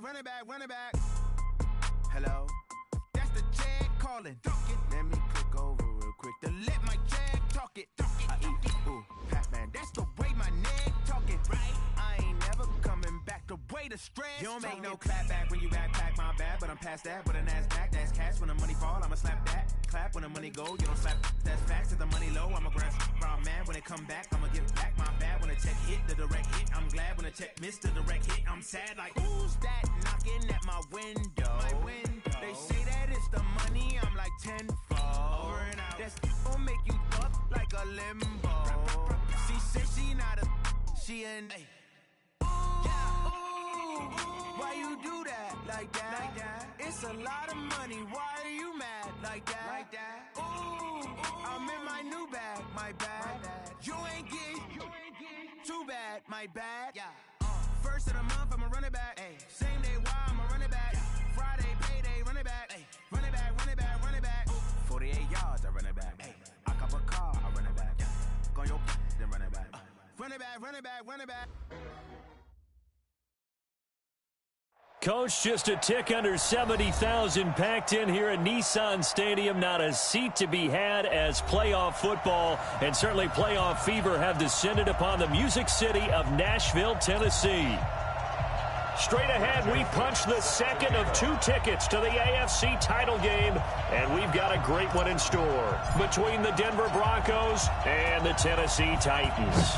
run it back. Hello? That's the Jag calling. Let me click over real quick to let my Jag talk it. I eat, ooh, Pac-Man, that's the way my neck talking. Right? I ain't never coming back the way the stress. You don't make no clap back when you backpack, my bad, but I'm past that. With an ass back, that's cash. When the money fall, I'ma slap that. Clap when the money go, you don't slap. That's facts. If the money low, I'ma grab from man. When it come back, I'ma give back my bad. When the check hit, the direct hit, I'm glad. When the check missed the direct hit, I'm sad. Like, who's that knocking at my window? They say that it's the money, I'm like tenfold. That's gon' make you fuck like a limbo. She said she not a, she an why you do that like that? It's a lot of money, why are you mad like that? Ooh, I'm in my new bag, my bad. You ain't getting too bad, my bad. First of the month, I'ma run it back. Same day, why I'ma run it back. Friday, payday, run it back. Run it back, run it back, run it back. 48 yards, I run it back. I cop a car, I run it back. Go your then run it back. Run it back, run it back, run it back. Coach, just a tick under 70,000 packed in here at Nissan Stadium. Not a seat to be had as playoff football and certainly playoff fever have descended upon the Music City of Nashville, Tennessee. Straight ahead, we punch the second of 2 tickets to the AFC title game, and we've got a great one in store between the Denver Broncos and the Tennessee Titans.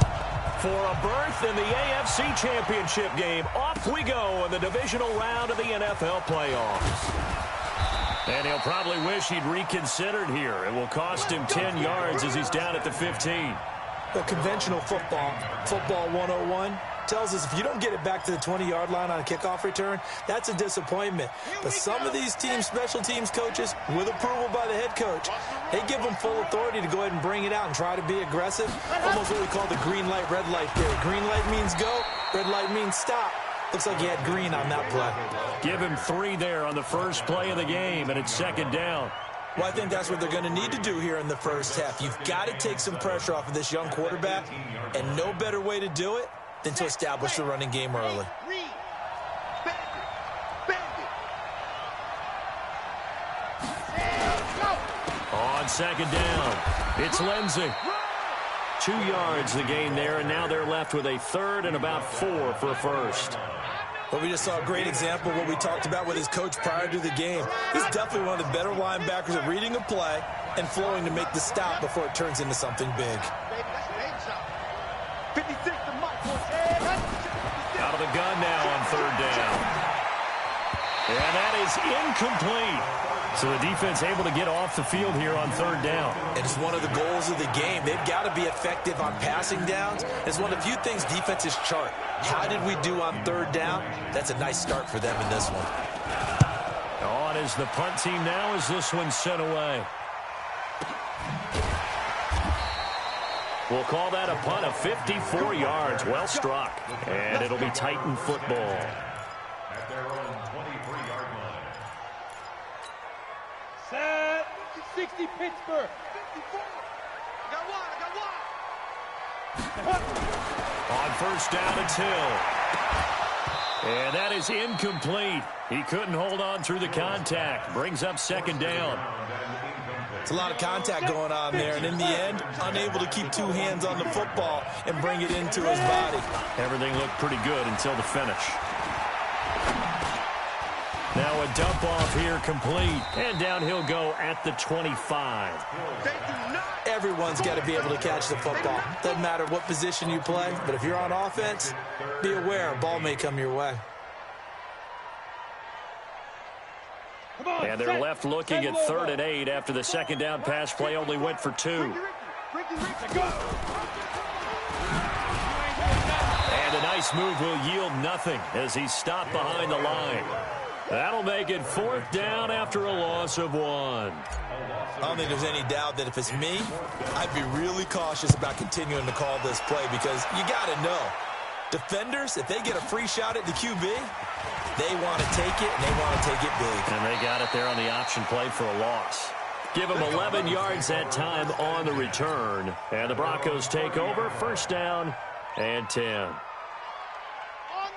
For a berth in the AFC Championship game, off we go in the divisional round of the NFL playoffs. And he'll probably wish he'd reconsidered here. It will cost him 10 yards as he's down at the 15. The conventional football 101, tells us if you don't get it back to the 20-yard line on a kickoff return, that's a disappointment. But some of these teams, special teams coaches, with approval by the head coach, they give them full authority to go ahead and bring it out and try to be aggressive. Almost what we call the green light, red light theory. Green light means go, red light means stop. Looks like he had green on that play. Give him 3 there on the first play of the game, and it's second down. Well, I think that's what they're going to need to do here in the first half. You've got to take some pressure off of this young quarterback, and no better way to do it than to establish the running game early. On second down, it's Lindsey. 2 yards the gain there, and now they're left with a third and about 4 for a first. Well, we just saw a great example of what we talked about with his coach prior to the game. He's definitely one of the better linebackers at reading a play and flowing to make the stop before it turns into something big. Out of the gun now on third down. And that is incomplete. So the defense able to get off the field here on third down. And it's one of the goals of the game. They've got to be effective on passing downs. It's one of the few things defenses chart. How did we do on third down? That's a nice start for them in this one. On is the punt team now as this one's sent away. We'll call that a punt of 54 yards. Well struck. And it'll be Titan football. At their own 23-yard line. Set. 60 Pittsburgh. 54. I got one. On first down, it's Hill. And that is incomplete. He couldn't hold on through the contact. Brings up second down. It's a lot of contact going on there, and in the end, unable to keep 2 hands on the football and bring it into his body. Everything looked pretty good until the finish. Now a dump off here complete. And down he'll go at the 25. Everyone's got to be able to catch the football. Doesn't matter what position you play, but if you're on offense, be aware a ball may come your way. And they're left looking at 3rd and 8 after the second down pass play only went for 2. And a nice move will yield nothing as he's stopped behind the line. That'll make it 4th down after a loss of 1. I don't think there's any doubt that if it's me, I'd be really cautious about continuing to call this play because you got to know, defenders, if they get a free shot at the QB, they want to take it, and they want to take it big. And they got it there on the option play for a loss. Give them 11 yards that time on the return. And the Broncos take over, first down and 10. On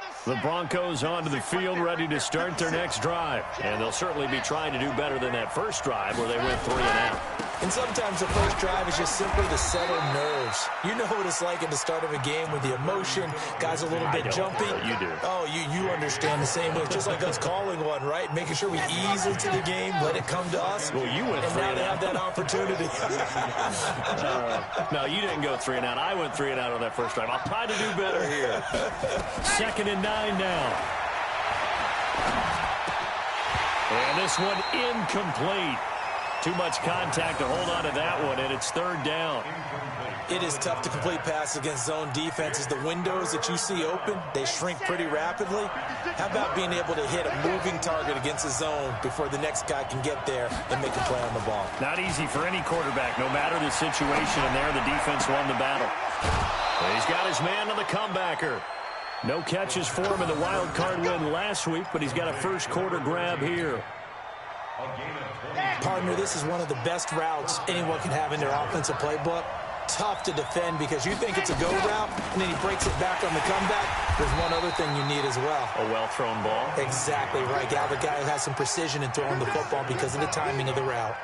the The Broncos onto the field, ready to start their next drive. And they'll certainly be trying to do better than that first drive where they went 3 and out. And sometimes the first drive is just simply to settle nerves. You know what it's like at the start of a game with the emotion, guys a little bit jumpy. You do. Oh, you understand the same way. It's just like us calling one, right? Making sure we ease into the game, let it come to us. Well, you went 3 and and now out. they have that opportunity. No, you didn't go 3 and out. I went 3 and out on that first drive. I'll try to do better here. 2nd and 9 now. And this one incomplete. Too much contact to hold on to that one, and it's 3rd down. It is tough to complete passes against zone defenses. The windows that you see open, they shrink pretty rapidly. How about being able to hit a moving target against a zone before the next guy can get there and make a play on the ball? Not easy for any quarterback, no matter the situation, and there the defense won the battle. But he's got his man on the comebacker. No catches for him in the wild card win last week, but he's got a first quarter grab here. Partner, this is one of the best routes anyone can have in their offensive playbook. Tough to defend because you think it's a go route, and then he breaks it back on the comeback. There's one other thing you need as well. A well-thrown ball. Exactly right, Gal. The guy who has some precision in throwing the football because of the timing of the route.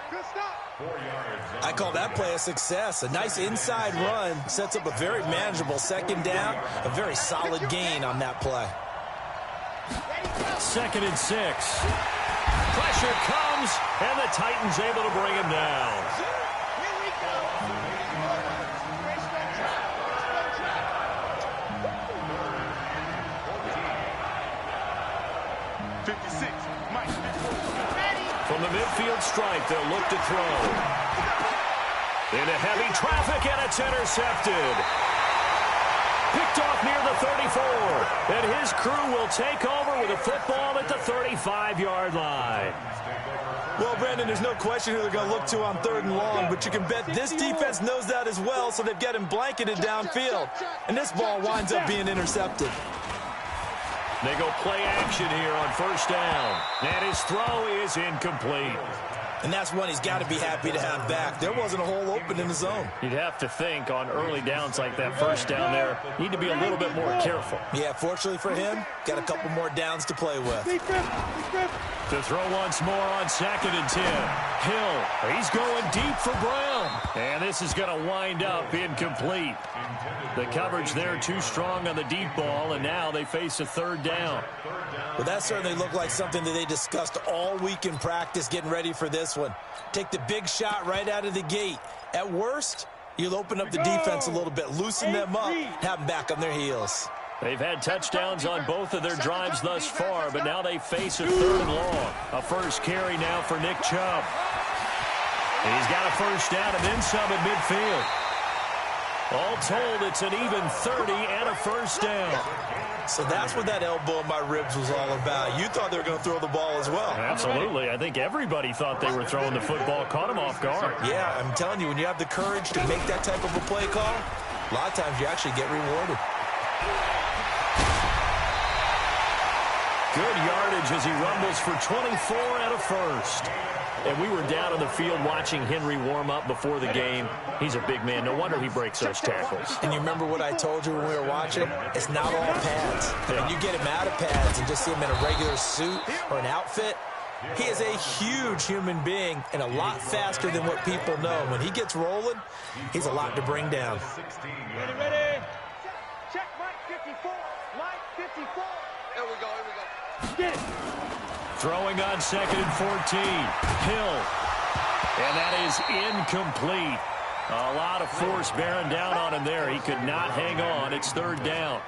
I call that play a success. A nice inside run sets up a very manageable 2nd down. A very solid gain on that play. 2nd and 6. Pressure comes, and the Titans able to bring him down. From the midfield stripe, they'll look to throw. Into heavy traffic, and it's intercepted. Picked off near the 34. And his crew will take over with a football at the 35-yard line. Well, Brandon, there's no question who they're going to look to on 3rd and long, but you can bet this defense knows that as well, so they've got him blanketed downfield. And this ball winds up being intercepted. They go play action here on 1st down. And his throw is incomplete. And that's one he's got to be happy to have back. There wasn't a hole open in the zone. You'd have to think on early downs like that 1st down there, need to be a little bit more careful. Yeah, fortunately for him, got a couple more downs to play with. To throw once more on 2nd and 10. Hill, he's going deep for Brown. And this is going to wind up incomplete. The coverage there too strong on the deep ball, and now they face a 3rd down. Well, that certainly looked like something that they discussed all week in practice getting ready for this one. Take the big shot right out of the gate. At worst, you'll open up the defense a little bit, loosen them up, have them back on their heels. They've had touchdowns on both of their drives thus far, but now they face a 3rd and long. A first carry now for Nick Chubb. He's got a 1st down and then some at midfield. All told, it's an even 30 and a 1st down. So that's what that elbow in my ribs was all about. You thought they were going to throw the ball as well. Absolutely. I think everybody thought they were throwing the football, caught him off guard. Yeah, I'm telling you, when you have the courage to make that type of a play call, a lot of times you actually get rewarded. Good yardage as he rumbles for 24 and a 1st. And we were down on the field watching Henry warm up before the game. He's a big man. No wonder he breaks those tackles. And you remember what I told you when we were watching? It's not all pads. When you get him out of pads and just see him in a regular suit or an outfit, he is a huge human being and a lot faster than what people know. When he gets rolling, he's a lot to bring down. Ready? Check Mike 54. Mike 54. Here we go. Get it. Throwing on 2nd and 14. Hill. And that is incomplete. A lot of force bearing down on him there. He could not hang on. It's 3rd down.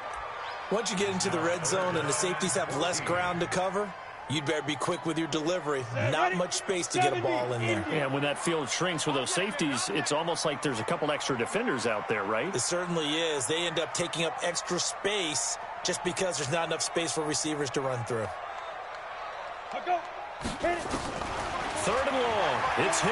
Once you get into the red zone and the safeties have less ground to cover, you'd better be quick with your delivery. Not much space to get a ball in there. And when that field shrinks with those safeties, it's almost like there's a couple extra defenders out there, right? It certainly is. They end up taking up extra space just because there's not enough space for receivers to run through. I'll go. Hit it. 3rd and long. It's Hill.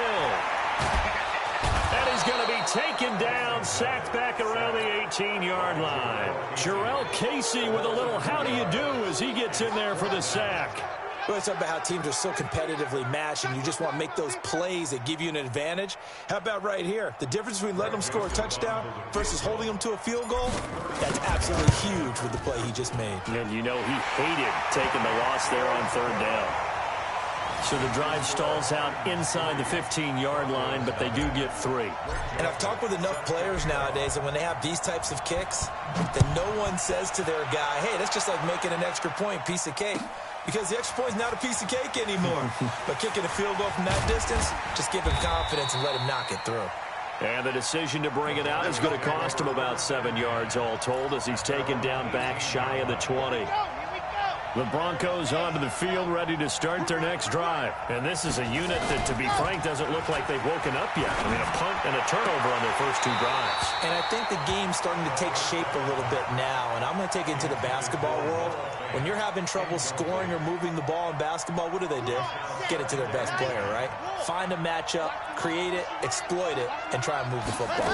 And he's going to be taken down, sacked back around the 18-yard line. Jarrell Casey with a little how do you do as he gets in there for the sack. We always talk about how teams are so competitively matched, and you just want to make those plays that give you an advantage. How about right here? The difference between letting them score a touchdown versus holding them to a field goal, that's absolutely huge with the play he just made. And you know he hated taking the loss there on third down. So the drive stalls out inside the 15-yard line, but they do get 3. And I've talked with enough players nowadays, and when they have these types of kicks, then no one says to their guy, hey, that's just like making an extra point, piece of cake. Because the extra point is not a piece of cake anymore. But kicking a field goal from that distance, just give him confidence and let him knock it through. And the decision to bring it out is going to cost him about 7 yards all told as he's taken down back shy of the 20. The Broncos onto the field ready to start their next drive. And this is a unit that, to be frank, doesn't look like they've woken up yet. I mean, a punt and a turnover on their first 2 drives. And I think the game's starting to take shape a little bit now. And I'm going to take it into the basketball world. When you're having trouble scoring or moving the ball in basketball, what do? Get it to their best player, right? Find a matchup, create it, exploit it, and try and move the football.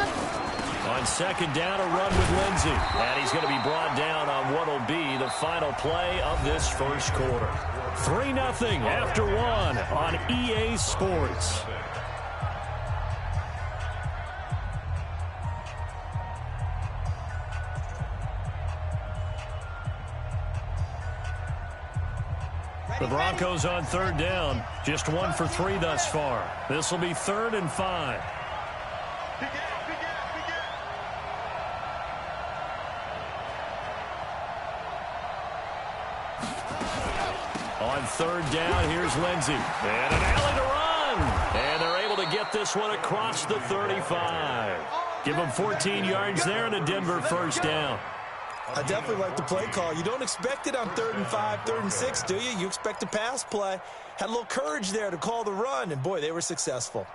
On second down, a run with Lindsey. And he's going to be brought down on what will be the final play of this first quarter. 3-0 after 1 on EA Sports. The Broncos on third down. Just 1 for 3 thus far. This will be 3rd and 5. On third down, here's Lindsey. And an alley to run. And they're able to get this one across the 35. Give them 14 yards there and a Denver first down. I definitely like the play call. You don't expect it on 3rd and 5, 3rd and 6, do you? You expect a pass play. Had a little courage there to call the run, and boy, they were successful.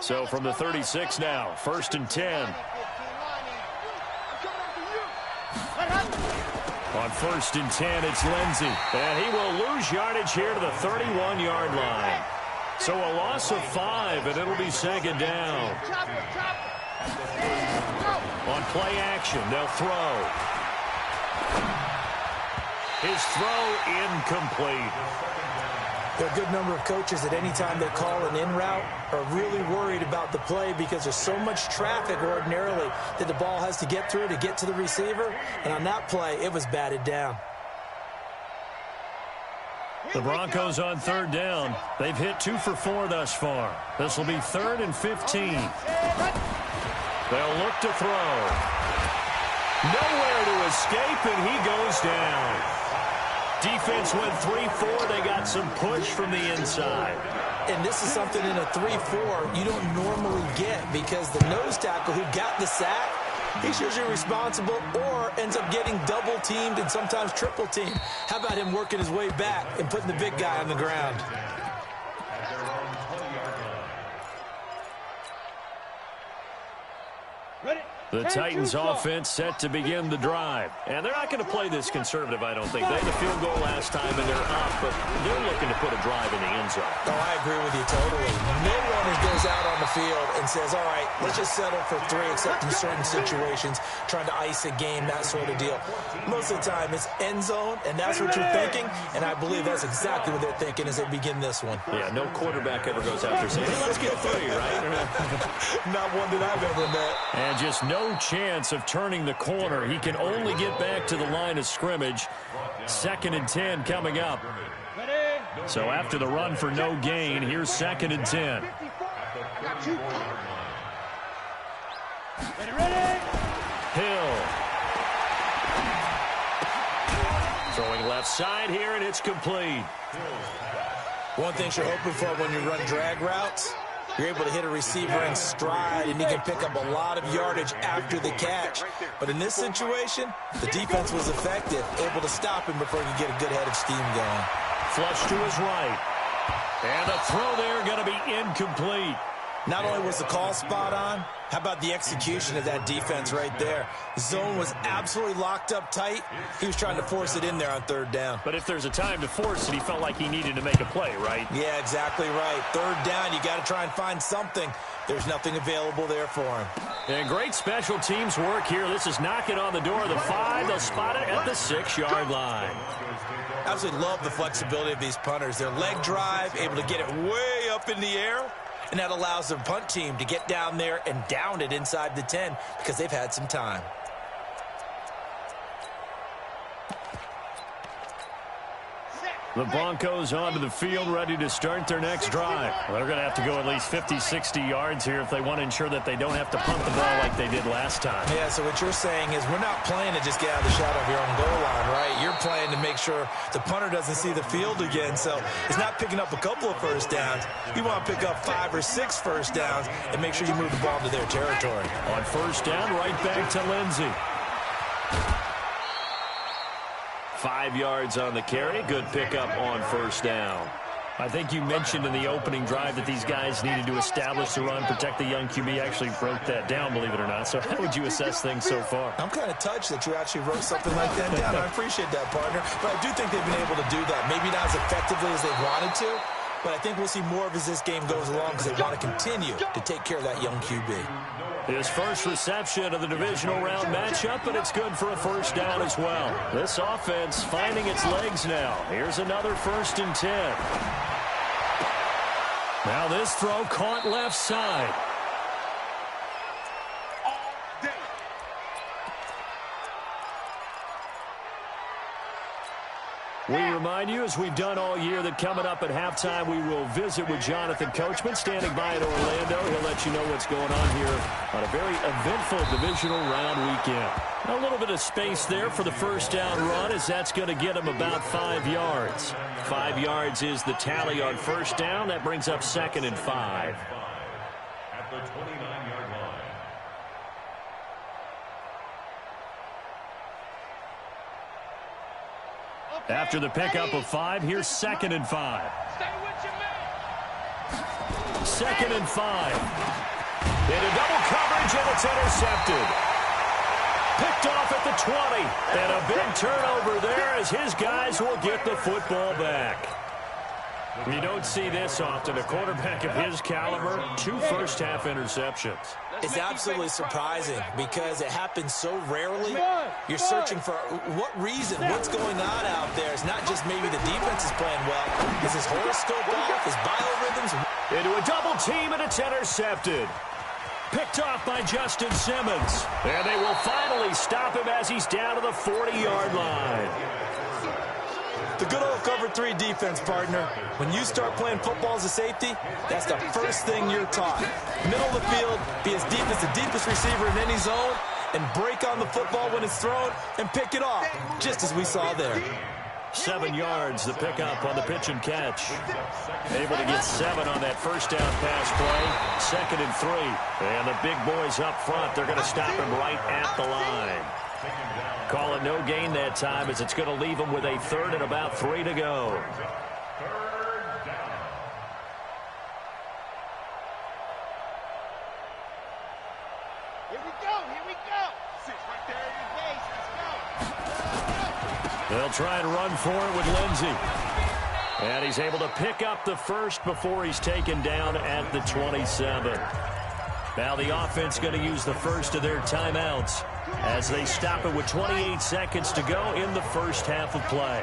So from the 36 now, 1st and 10. On 1st and 10, it's Lindsey. And he will lose yardage here to the 31-yard line. So a loss of 5, and it'll be 2nd down. On play action, they'll throw. His throw incomplete. There are a good number of coaches at any time they call an in route are really worried about the play because there's so much traffic ordinarily that the ball has to get through to get to the receiver. And on that play, it was batted down. The Broncos on third down. They've hit 2 for 4 thus far. This will be 3rd and 15. They'll look to throw. Nowhere to escape, and he goes down. Defense went 3-4. They got some push from the inside. And this is something in a 3-4 you don't normally get because the nose tackle who got the sack, he's usually responsible or ends up getting double-teamed and sometimes triple-teamed. How about him working his way back and putting the big guy on the ground? The Titans offense set to begin the drive. And they're not going to play this conservative, I don't think. They had the field goal last time, and they're up, but they're looking to put a drive in the end zone. Oh, I agree with you totally. No one goes out on the field and says, all right, let's just settle for 3, except in certain situations, trying to ice a game, that sort of deal. Most of the time, it's end zone, and that's what you're thinking, and I believe that's exactly what they're thinking as they begin this one. Yeah, no quarterback ever goes out there saying, hey, let's get 3, right? Not one that I've ever met. And just no chance of turning the corner. He can only get back to the line of scrimmage. 2nd and 10 coming up. So after the run for no gain, here's 2nd and 10. Hill. Throwing left side here, and it's complete. One thing you're hoping for when you run drag routes, you're able to hit a receiver in stride, and he can pick up a lot of yardage after the catch. But in this situation, the defense was effective, able to stop him before he could get a good head of steam going. Flush to his right. And the throw there going to be incomplete. Not only was the call spot on, how about the execution of that defense right there? Zone was absolutely locked up tight. He was trying to force it in there on 3rd down. But if there's a time to force it, he felt like he needed to make a play, right? Yeah, exactly right. 3rd down, you got to try and find something. There's nothing available there for him. And great special teams work here. This is knocking on the door of the 5. They'll spot it at the 6-yard line. Absolutely love the flexibility of these punters. Their leg drive, able to get it way up in the air, and that allows the punt team to get down there and down it inside the 10 because they've had some time. The Broncos onto the field, ready to start their next drive. Well, they're going to have to go at least 50, 60 yards here if they want to ensure that they don't have to punt the ball like they did last time. Yeah, so what you're saying is we're not playing to just get out of the shadow of your own goal line, right? You're playing to make sure the punter doesn't see the field again. So it's not picking up a couple of first downs. You want to pick up 5 or 6 first downs and make sure you move the ball into their territory. On first down, right back to Lindsey. 5 yards on the carry. Good pickup on first down. I think you mentioned in the opening drive that these guys needed to establish the run, protect the young QB. Actually wrote that down, believe it or not. So how would you assess things so far? I'm kind of touched that you actually wrote something like that down. I appreciate that, partner. But I do think they've been able to do that. Maybe not as effectively as they wanted to, but I think we'll see more of as this game goes along because they want to continue to take care of that young QB. His first reception of the divisional round matchup, and it's good for a first down as well. This offense finding its legs now. Here's another 1st and 10. Now this throw caught left side. We remind you, as we've done all year, that coming up at halftime, we will visit with Jonathan Coachman, standing by in Orlando. He'll let you know what's going on here on a very eventful divisional round weekend. A little bit of space there for the first down run, as that's going to get him about 5 yards. 5 yards is the tally on first down. That brings up 2nd and 5. At the 29-yard line. After the pickup of 5, here's 2nd and 5. 2nd and 5. Into double coverage, and it's intercepted. Picked off at the 20. And a big turnover there as his guys will get the football back. You don't see this often. A quarterback of his caliber, 2 first-half interceptions. It's absolutely surprising because it happens so rarely. You're searching for what reason, what's going on out there. It's not just maybe the defense is playing well. Is his horoscope off? His biorhythms? Into a double team, and it's intercepted. Picked off by Justin Simmons. And they will finally stop him as he's down to the 40-yard line. The good old cover 3 defense, partner. When you start playing football as a safety, that's the first thing you're taught. Middle of the field, be as deep as the deepest receiver in any zone, and break on the football when it's thrown and pick it off, just as we saw there. 7 yards, the pickup on the pitch and catch. Able to get 7 on that first down pass play. 2nd and 3. And the big boys up front, they're going to stop him right at the line. Call it no gain that time, as it's going to leave him with a 3rd and about 3 to go. Here we go. Sit right there in your face. Let's go. They'll try and run for it with Lindsey. And he's able to pick up the first before he's taken down at the 27. Now the offense going to use the first of their timeouts as they stop it with 28 seconds to go in the first half of play.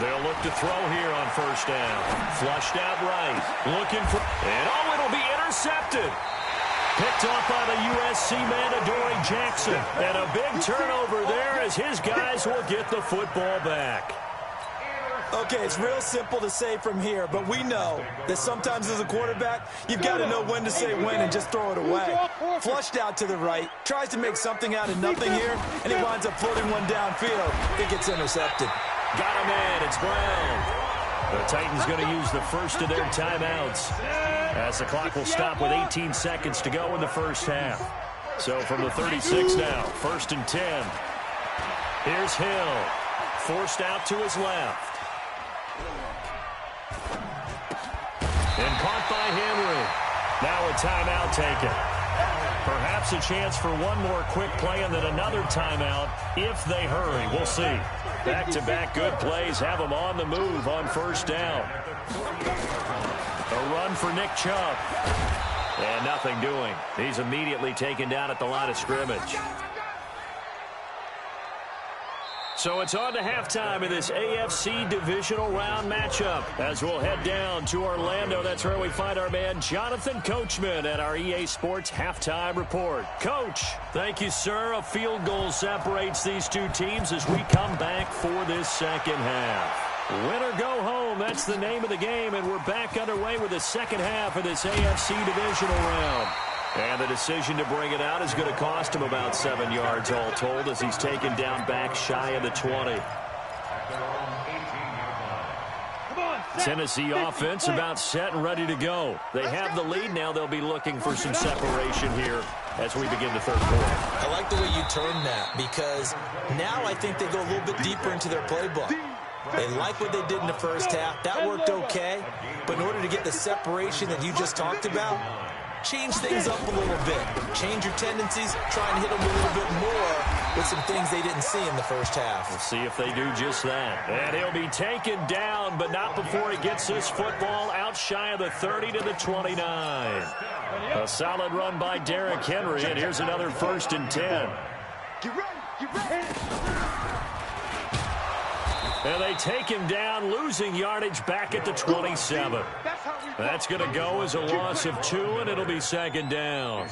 They'll look to throw here on first down. Flushed out right. Looking for... And oh, it'll be intercepted. Picked off by the USC man, Adoree Jackson. And a big turnover there as his guys will get the football back. Okay, it's real simple to say from here, but we know that sometimes as a quarterback, you've got to know when to say when and just throw it away. Flushed out to the right, tries to make something out of nothing here, and he winds up floating one downfield. It gets intercepted. Got him in. It's Brown. The Titans going to use the first of their timeouts as the clock will stop with 18 seconds to go in the first half. So from the 36 now, 1st and 10. Here's Hill. Forced out to his left. And caught by Henry. Now a timeout taken. Perhaps a chance for one more quick play and then another timeout if they hurry. We'll see. Back-to-back good plays have them on the move on first down. A run for Nick Chubb. And nothing doing. He's immediately taken down at the line of scrimmage. So it's on to halftime in this AFC divisional round matchup as we'll head down to Orlando. That's where we find our man Jonathan Coachman at our EA Sports Halftime Report. Coach, thank you, sir. A field goal separates these two teams as we come back for this second half. Win or go home, that's the name of the game, and we're back underway with the second half of this AFC divisional round. And the decision to bring it out is going to cost him about 7 yards all told as he's taken down back shy of the 20. Tennessee offense about set and ready to go. They have the lead. Now they'll be looking for some separation here as we begin the third quarter. I like the way you turned that because now I think they go a little bit deeper into their playbook. They like what they did in the first half. That worked okay. But in order to get the separation that you just talked about, change things up a little bit. Change your tendencies. Try and hit them a little bit more with some things they didn't see in the first half. We'll see if they do just that. And he'll be taken down, but not before he gets this football out shy of the 30 to the 29. A solid run by Derrick Henry, and here's another 1st and 10. Get ready, get ready. And they take him down, losing yardage back at the 27. That's going to go as a loss of 2, and it'll be second down.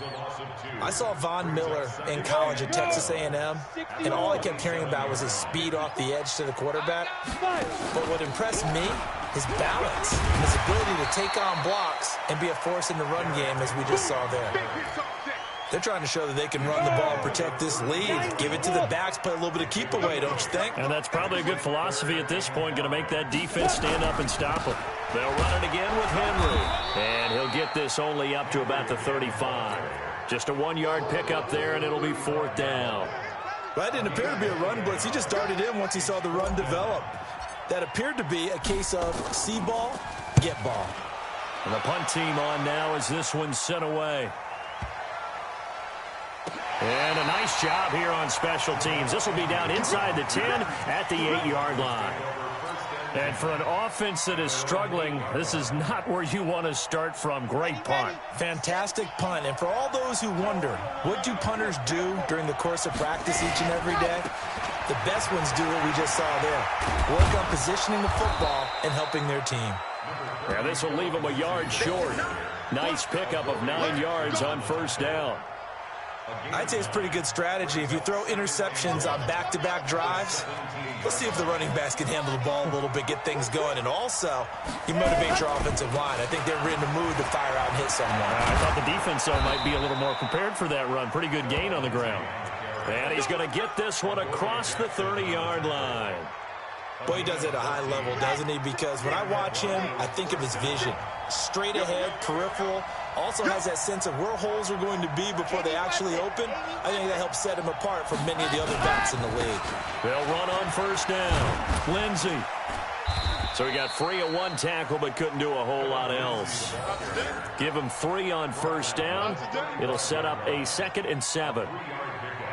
I saw Von Miller in college at Texas A&M, and all I kept hearing about was his speed off the edge to the quarterback. But what impressed me, his balance, and his ability to take on blocks and be a force in the run game, as we just saw there. They're trying to show that they can run the ball and protect this lead. Give it to the backs, play a little bit of keep away, don't you think? And that's probably a good philosophy at this point, going to make that defense stand up and stop them. They'll run it again with Henry. And he'll get this only up to about the 35. Just a 1-yard pickup there, and it'll be 4th down. That didn't appear to be a run blitz. He just darted in once he saw the run develop. That appeared to be a case of see ball, get ball. And the punt team on now as this one's sent away. And a nice job here on special teams. This will be down inside the 10 at the 8-yard line. And for an offense that is struggling, this is not where you want to start from. Great punt. Fantastic punt. And for all those who wonder, what do punters do during the course of practice each and every day? The best ones do what we just saw there. Work on positioning the football and helping their team. Yeah, this will leave them a yard short. Nice pickup of 9 yards on first down. I'd say it's pretty good strategy. If you throw interceptions on back-to-back drives, let's see if the running backs can handle the ball a little bit, get things going. And also, you motivate your offensive line. I think they're in the mood to fire out and hit someone. I thought the defense, though, might be a little more prepared for that run. Pretty good gain on the ground. And he's going to get this one across the 30-yard line. Boy, he does it at a high level, doesn't he? Because when I watch him, I think of his vision. Straight ahead, peripheral. Also has that sense of where holes are going to be before they actually open. I think that helps set him apart from many of the other backs in the league. They'll run on first down. Lindsey. So he got free of 1 tackle but couldn't do a whole lot else. Give him 3 on first down. It'll set up a 2nd and 7.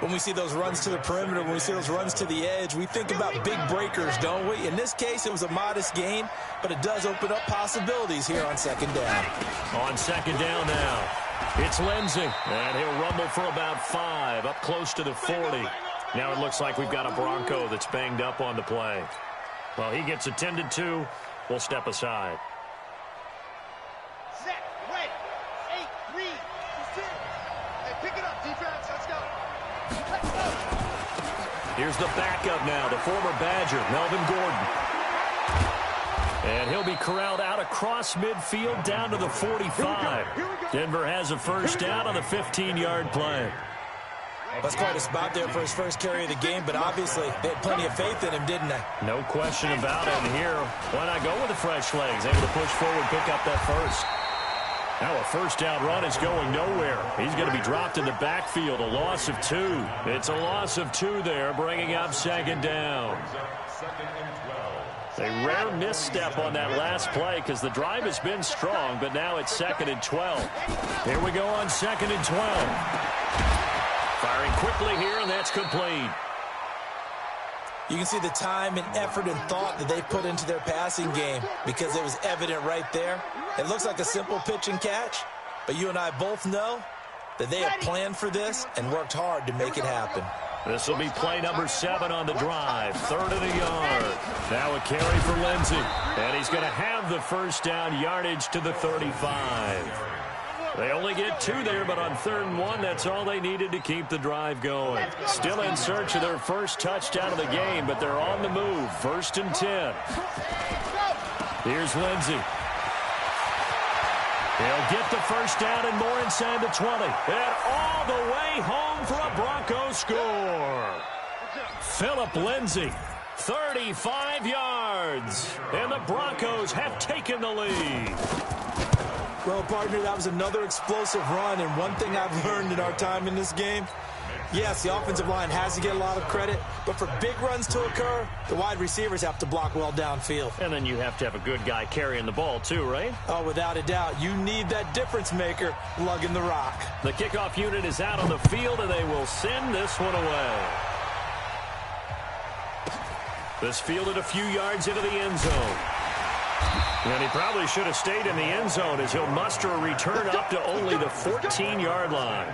When we see those runs to the perimeter, when we see those runs to the edge, we think about big breakers, don't we? In this case, it was a modest gain, but it does open up possibilities here on second down. On second down now, it's Lindsey, and he'll rumble for about 5, up close to the 40. Now it looks like we've got a Bronco that's banged up on the play. Well, he gets attended to. We'll step aside. Set, ready, 8, read, sit. Hey, pick it up, defense, let's go. Here's the backup now, the former Badger, Melvin Gordon. And he'll be corralled out across midfield down to the 45. Denver has a first down on the 15-yard play. That's quite a spot there for his first carry of the game, but obviously they had plenty of faith in him, didn't they? No question about it. And here, why not go with the fresh legs? Able to push forward, pick up that first. Now a first down run is going nowhere. He's going to be dropped in the backfield, a loss of 2. It's a loss of 2 there, bringing up second down. A rare misstep on that last play because the drive has been strong, but now it's 2nd and 12. Here we go on 2nd and 12. Firing quickly here, and that's complete. You can see the time and effort and thought that they put into their passing game because it was evident right there. It looks like a simple pitch and catch, but you and I both know that they have planned for this and worked hard to make it happen. This will be play number 7 on the drive. 3rd and a yard. Now a carry for Lindsey. And he's going to have the first down, yardage to the 35. They only get 2 there, but on 3rd and 1, that's all they needed to keep the drive going. Still in search of their first touchdown of the game, but they're on the move. 1st and 10. Here's Lindsey. He'll get the first down and more inside the 20. And all the way home for a Broncos score. Phillip Lindsey, 35 yards. And the Broncos have taken the lead. Well, partner, that was another explosive run, and one thing I've learned in our time in this game, yes, the offensive line has to get a lot of credit, but for big runs to occur, the wide receivers have to block well downfield. And then you have to have a good guy carrying the ball too, right? Oh, without a doubt. You need that difference maker lugging the rock. The kickoff unit is out on the field, and they will send this one away. This fielded a few yards into the end zone. And he probably should have stayed in the end zone as he'll muster a return up to only the 14-yard line.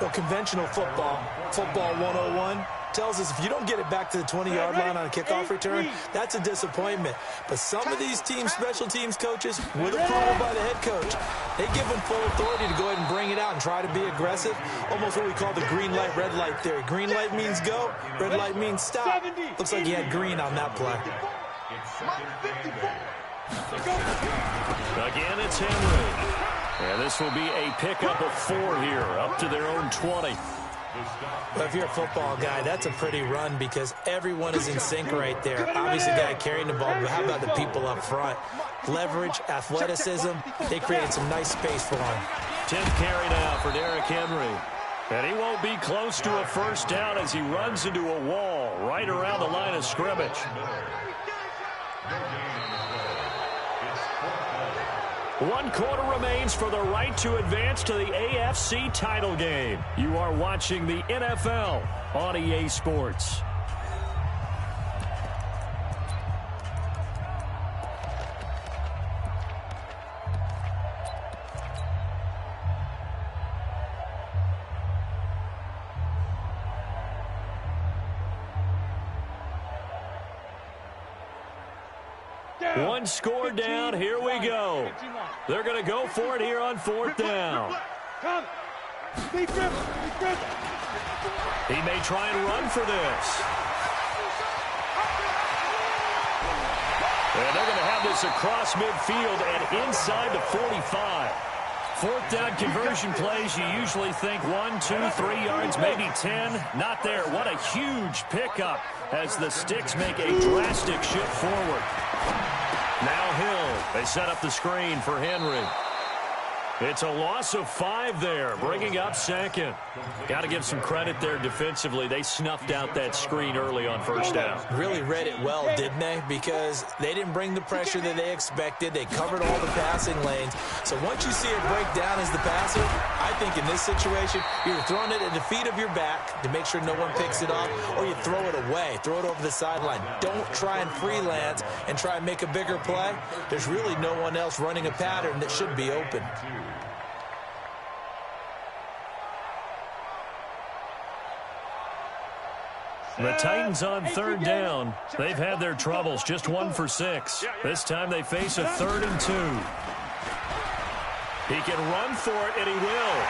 Well, conventional football 101, tells us if you don't get it back to the 20-yard line on a kickoff return, that's a disappointment. But some of these teams, special teams coaches, with approval by the head coach, they give them full authority to go ahead and bring it out and try to be aggressive. Almost what we call the green light, red light theory. Green light means go, red light means stop. Looks like he had green on that play. Again, it's Henry. And this will be a pickup of 4 here, up to their own 20. Well, if you're a football guy, that's a pretty run because everyone is in sync right there. Obviously, the guy carrying the ball, but how about the people up front? Leverage, athleticism, they created some nice space for him. 10th carry now for Derrick Henry. And he won't be close to a first down as he runs into a wall right around the line of scrimmage. 1 quarter remains for the right to advance to the AFC title game. You are watching the NFL on EA Sports. One score down. Here we go. They're going to go for it here on 4th down. He may try and run for this. And they're going to have this across midfield and inside the 45. 4th down conversion plays, you usually think 1, 2, 3 yards, maybe 10. Not there. What a huge pickup as the Sticks make a drastic shift forward. Now Hill. They set up the screen for Henry. It's a loss of 5 there, bringing up 2nd. Got to give some credit there defensively. They snuffed out that screen early on 1st down. Really read it well, didn't they? Because they didn't bring the pressure that they expected. They covered all the passing lanes. So once you see it break down as the passer, I think in this situation, you're throwing it at the feet of your back to make sure no one picks it off, or you throw it away, throw it over the sideline. Don't try and freelance and try and make a bigger play. There's really no one else running a pattern that should be open. The Titans on 3rd down. They've had their troubles, just 1 for 6. This time they face a 3rd and 2. He can run for it, and he will.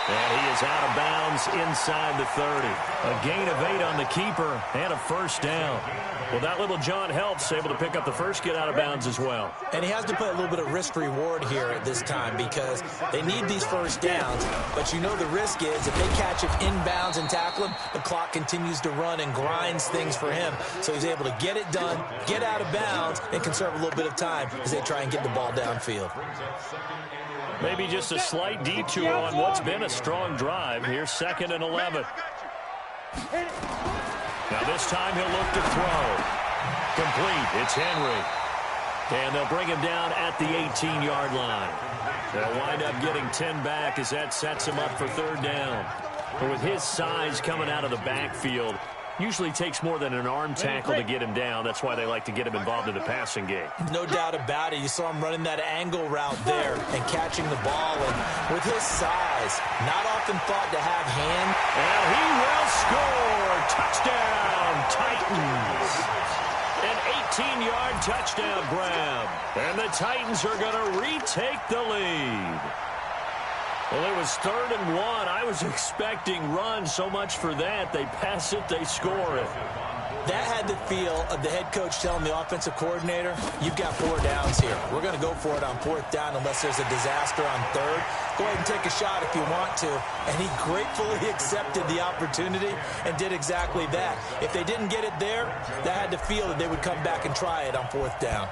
And he is out of bounds inside the 30. A gain of 8 on the keeper and a 1st down. Well, that little John helps, able to pick up the first get out of bounds as well. And he has to play a little bit of risk-reward here at this time because they need these 1st downs. But you know the risk is if they catch it inbounds and tackle him, the clock continues to run and grinds things for him. So he's able to get it done, get out of bounds, and conserve a little bit of time as they try and get the ball downfield. Maybe just a slight detour on what's been a strong drive. Here's 2nd and 11. Now this time he'll look to throw. Complete. It's Henry. And they'll bring him down at the 18-yard line. They'll wind up getting 10 back as that sets him up for 3rd down. But with his size coming out of the backfield, Usually takes more than an arm tackle to get him down. That's why they like to get him involved in the passing game. No doubt about it. You saw him running that angle route there and catching the ball. And with his size, not often thought to have hand. And he will score. Touchdown, Titans. An 18-yard touchdown grab. And the Titans are going to retake the lead. Well, it was 3rd and 1. I was expecting runs, so much for that. They pass it, they score it. That had the feel of the head coach telling the offensive coordinator, you've got 4 downs here. We're going to go for it on 4th down unless there's a disaster on 3rd. Go ahead and take a shot if you want to. And he gratefully accepted the opportunity and did exactly that. If they didn't get it there, that had the feel that they would come back and try it on 4th down.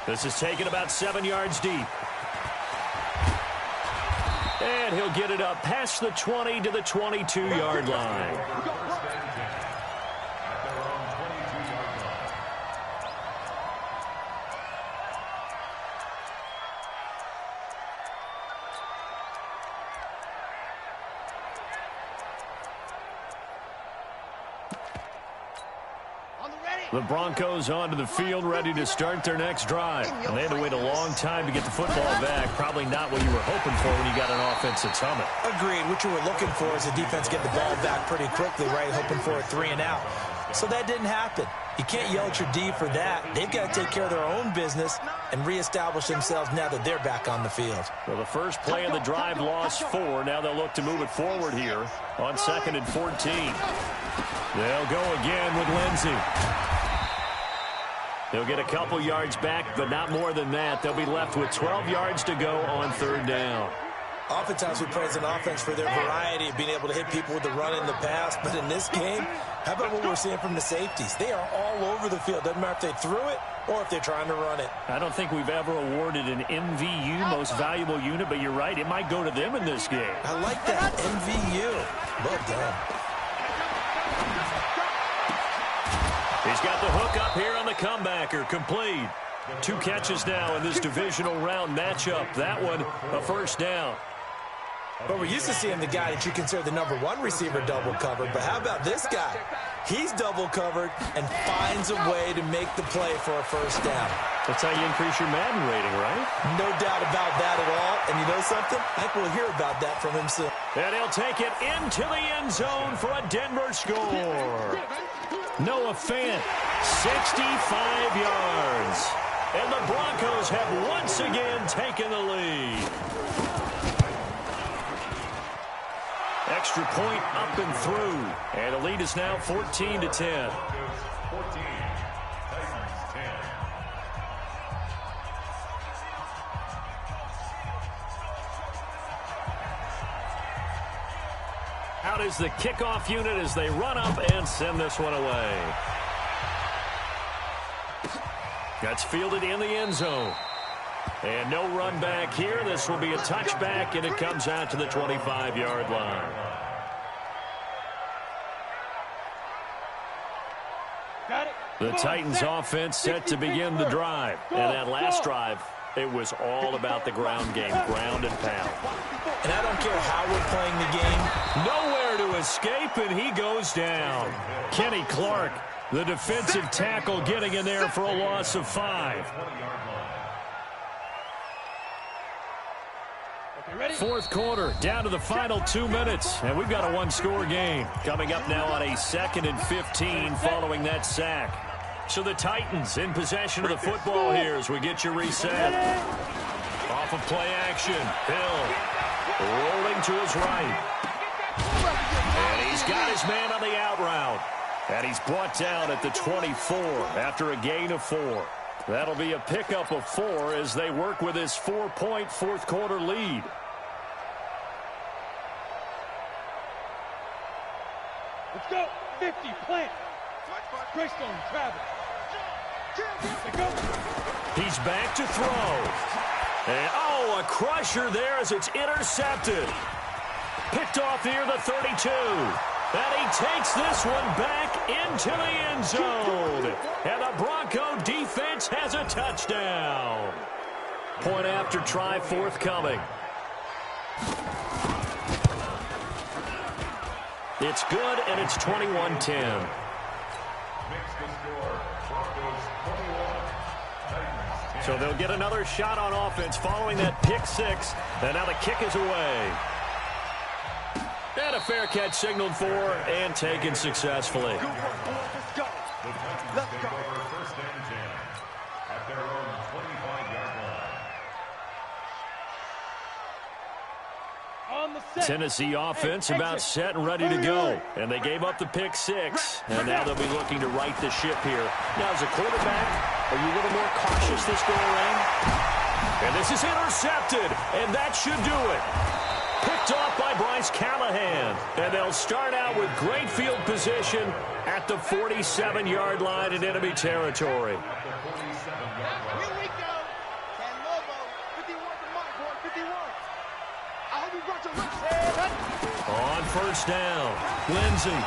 This is taken about 7 yards deep. And he'll get it up past the 20 to the 22-yard line. The Broncos onto the field, ready to start their next drive. And they had to wait a long time to get the football back. Probably not what you were hoping for when you got an offense that's humming. Agreed. What you were looking for is the defense get the ball back pretty quickly, right? Hoping for a 3 and out. So that didn't happen. You can't yell at your D for that. They've got to take care of their own business and reestablish themselves now that they're back on the field. Well, the first play of the drive lost 4. Now they'll look to move it forward here on 2nd and 14. They'll go again with Lindsey. They'll get a couple yards back, but not more than that. They'll be left with 12 yards to go on 3rd down. Oftentimes we praise an offense for their variety of being able to hit people with the run in the pass. But in this game, how about what we're seeing from the safeties? They are all over the field. Doesn't matter if they threw it or if they're trying to run it. I don't think we've ever awarded an MVU, most valuable unit, but you're right. It might go to them in this game. I like that. MVU. Well done. He's got the hook up here on the comebacker. Complete. 2 catches now in this divisional round matchup. That one, a 1st down. But we're used to seeing the guy that you consider the #1 receiver double covered. But how about this guy? He's double covered and finds a way to make the play for a 1st down. That's how you increase your Madden rating, right? No doubt about that at all. And you know something? I think we'll hear about that from him soon. And he'll take it into the end zone for a Denver score. Noah Fant, 65 yards. And the Broncos have once again taken the lead. Extra point up and through. And the lead is now 14-10. 14, Titans 10. Out is the kickoff unit as they run up and send this one away. That's fielded in the end zone. And no run back here. This will be a touchback, and it comes out to the 25-yard line. The Titans offense set to begin the drive. And that last drive, it was all about the ground game, ground and pound. And I don't care how we're playing the game. Nowhere to escape, and he goes down. Kenny Clark, the defensive tackle, getting in there for a loss of 5. 4th quarter, down to the final 2 minutes, and we've got a 1-score game. Coming up now on a 2nd and 15 following that sack. So the Titans in possession of the football here as we get you reset. Off of play action, Hill rolling to his right. And he's got his man on the out route. And he's brought down at the 24 after a gain of 4. That'll be a pickup of 4 as they work with his 4-point 4th quarter lead. Let's go. 50, plant. Greystone, Travis. He's back to throw. And, oh, a crusher there as it's intercepted. Picked off here, the 32. And he takes this one back into the end zone. And the Bronco defense has a touchdown. Point after try forthcoming. It's good, and it's 21-10. So they'll get another shot on offense following that pick six. And now the kick is away. And a fair catch signaled for and taken successfully. Let's go. Let's go. First and 10 at their own 25-yard line. On the set. Tennessee offense about set and ready to go. And they gave up the pick six. And now they'll be looking to right the ship here. Now, as a quarterback, are you a little more cautious this go around? And this is intercepted. And that should do it. Picked off by Bryce Callahan. And they'll start out with great field position at the 47-yard line in enemy territory. Here we go. Ken Lobo. 51 for Mike, boy. 51. I hope you brought your lips. On first down, Lindsey.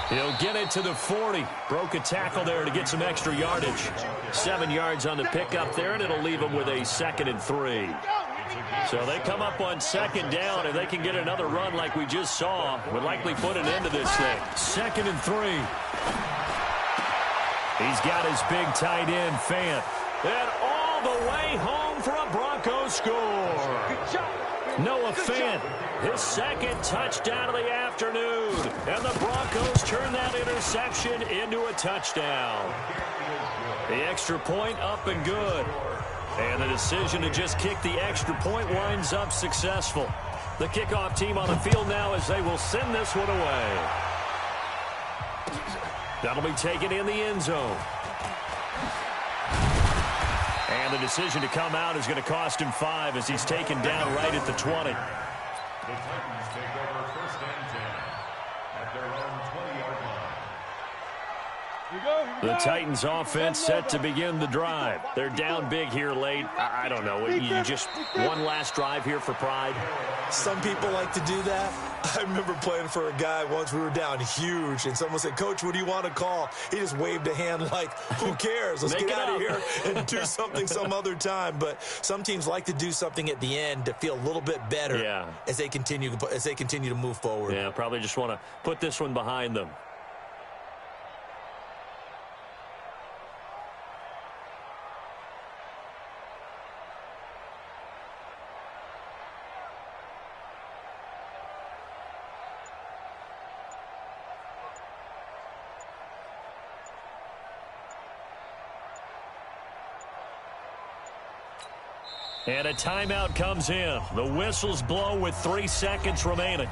He'll get it to the 40. Broke a tackle there to get some extra yardage. 7 yards on the pickup there, and it'll leave him with a 2nd and 3. So they come up on 2nd down, and they can get another run like we just saw. Would likely put an end to this thing. 2nd and 3. He's got his big tight end, Fant. And all the way home for a Broncos score. Noah Fant, his 2nd touchdown of the afternoon. And the Broncos turn that interception into a touchdown. The extra point up and good. And the decision to just kick the extra point winds up successful. The kickoff team on the field now as they will send this one away. That'll be taken in the end zone. And the decision to come out is going to cost him 5 as he's taken down right at the 20. The Titans take over first and 10 at their own 20-yard line. The Titans offense set to begin the drive. They're down big here late. I don't know. You just one last drive here for pride? Some people like to do that. I remember playing for a guy once. We were down huge, and someone said, "Coach, what do you want to call?" He just waved a hand like, who cares? Let's get out of here and do something some other time. But some teams like to do something at the end to feel a little bit better as they continue to move forward. Yeah, probably just want to put this one behind them. And a timeout comes in. The whistles blow with 3 seconds remaining.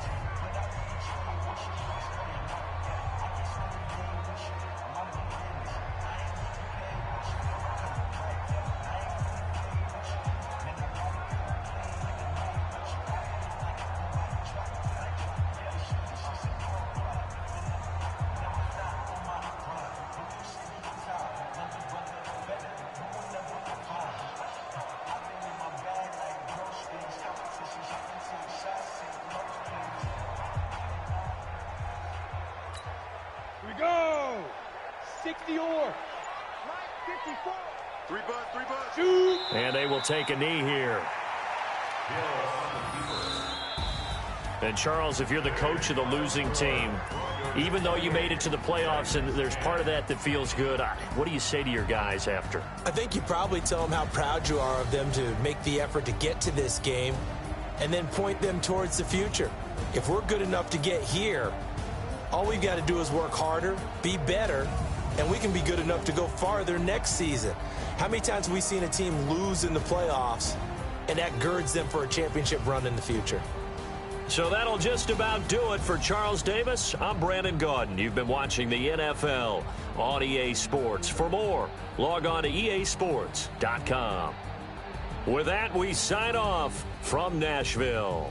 Go! 60-or. 54. 3 bucks. Shoot! And they will take a knee here. And Charles, if you're the coach of the losing team, even though you made it to the playoffs and there's part of that feels good, what do you say to your guys after? I think you probably tell them how proud you are of them to make the effort to get to this game and then point them towards the future. If we're good enough to get here, all we've got to do is work harder, be better, and we can be good enough to go farther next season. How many times have we seen a team lose in the playoffs, and that girds them for a championship run in the future? So that'll just about do it for Charles Davis. I'm Brandon Gaudin. You've been watching the NFL on EA Sports. For more, log on to easports.com. With that, we sign off from Nashville.